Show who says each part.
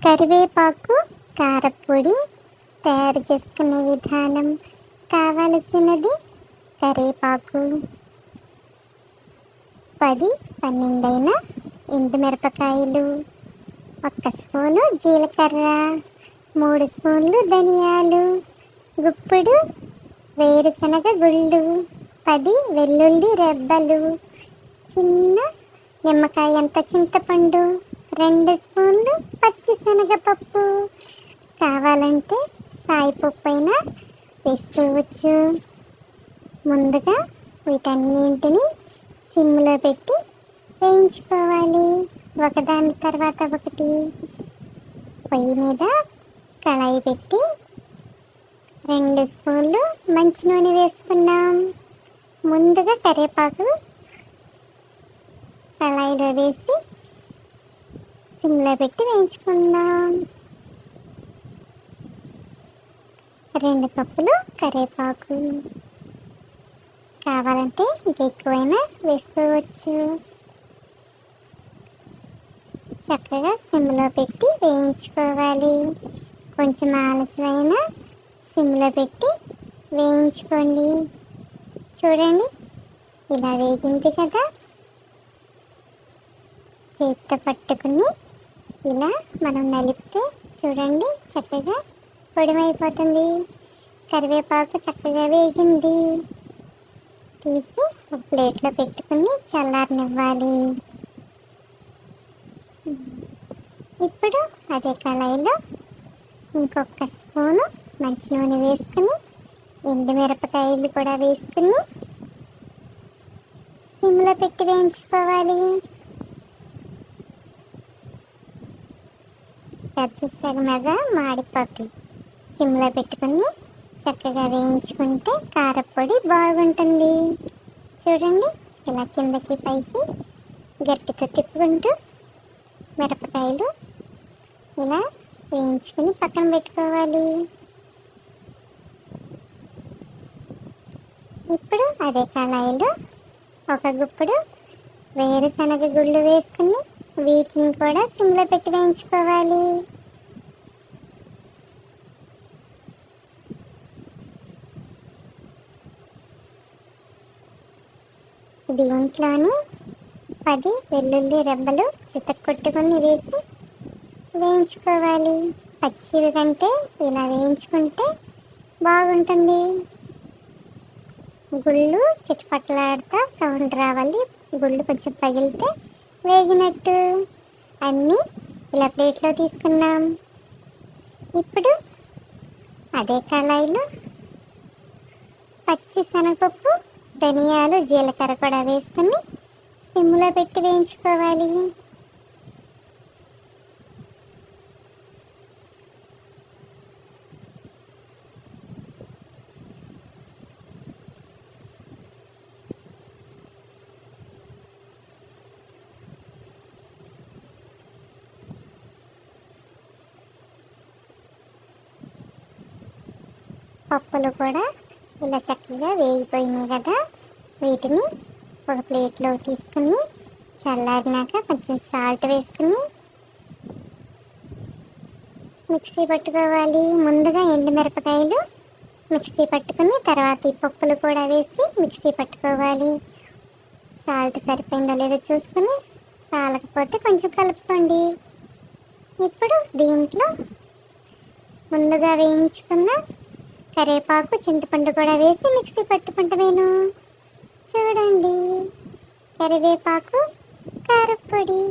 Speaker 1: కరివేపాకు కారపొడి తయారు చేసుకునే విధానం. కావలసినది కరివేపాకు 10-12 ఎండుమిరపకాయలు, 1 స్పూను జీలకర్ర, 3 స్పూన్లు ధనియాలు, గుప్పెడు వేరుశనగ గుళ్ళు, 10 వెల్లుల్లి రెబ్బలు, చిన్న నిమ్మకాయ అంత చింతపండు, 2 స్పూన్లు పచ్చిశనగపప్పు. కావాలంటే సాయిపప్పు అయినా వేసుకోవచ్చు. ముందుగా వీటన్నింటిని సిమ్లో పెట్టి వేయించుకోవాలి. ఒకదాని తర్వాత ఒకటి. పొయ్యి మీద కళాయి పెట్టి 2 స్పూన్లు మంచి నూనె వేసుకున్నాం. ముందుగా కరివేపాకు కళాయిలో వేసి సిమ్లో పెట్టి వేయించుకుందాం. 2 కప్పులు కరివేపాకు. కావాలంటే ఇంకా ఎక్కువైనా వేసుకోవచ్చు. చక్కగా సిమ్లో పెట్టి వేయించుకోవాలి. కొంచెం ఆలస్యమైనా సిమ్లో పెట్టి వేయించుకోండి. చూడండి, ఇలా వేగింది కదా. చేతితో పట్టుకుని ఇలా మనం నలిపితే చూడండి చక్కగా పొడిమైపోతుంది. కరివేపాకు చక్కగా వేగింది. తీసి ఒక ప్లేట్లో పెట్టుకుని చల్లారనివ్వాలి. ఇప్పుడు అదే కళాయిలో ఇంకొక స్పూను మంచి నూనె వేసుకుని ఎండుమిరపకాయలు కూడా వేసుకుని సిమ్లో పెట్టి వేయించుకోవాలి. పెద్ద సగమేద మాడిపోతాయి. సిమ్లో పెట్టుకుని చక్కగా వేయించుకుంటే కారపొడి బాగుంటుంది. చూడండి, ఇలా కిందకి పైకి గట్టితో తిప్పుకుంటూ మిరపకాయలు ఇలా వేయించుకుని పక్కన పెట్టుకోవాలి. ఇప్పుడు అదే కళాయిలో ఒక గుప్పుడు వేరుశనగ గుళ్ళు వేసుకుని వీటిని కూడా సిమ్లో పెట్టి వేయించుకోవాలి. దీంట్లోనే 10 వెల్లుల్లి రెబ్బలు చితక్కొట్టుకొని వేసి వేయించుకోవాలి. పచ్చివి కంటే ఇలా వేయించుకుంటే బాగుంటుంది. గుళ్ళు చిటపటలాడుతూ సౌండ్ రావాలి. గుళ్ళు కొంచెం పగిలితే వేగినట్టు. అన్నీ ఇలా ప్లేట్లో తీసుకున్నాం. ఇప్పుడు అదే కళాయిలో పచ్చి శనగపప్పు, ధనియాలు, జీలకర్ర కూడా వేసుకుని సిమ్లో పెట్టి వేయించుకోవాలి. పప్పులు కూడా ఇలా చక్కగా వేగిపోయినాయి కదా. వీటిని ఒక ప్లేట్లో తీసుకుని చల్లారినాక కొంచెం సాల్ట్ వేసుకుని మిక్సీ పట్టుకోవాలి. ముందుగా ఎండుమిరపకాయలు మిక్సీ పట్టుకుని తర్వాత ఈ పప్పులు కూడా వేసి మిక్సీ పట్టుకోవాలి. సాల్ట్ సరిపోయిందో లేదో చూసుకుని సాలకపోతే కొంచెం కలుపుకోండి. ఇప్పుడు దీంట్లో ముందుగా వేయించుకున్న కరివేపాకు, చింతపండు కూడా వేసి మిక్సీ పట్టుకుంటామేను. చూడండి, కరివేపాకు కారపొడి.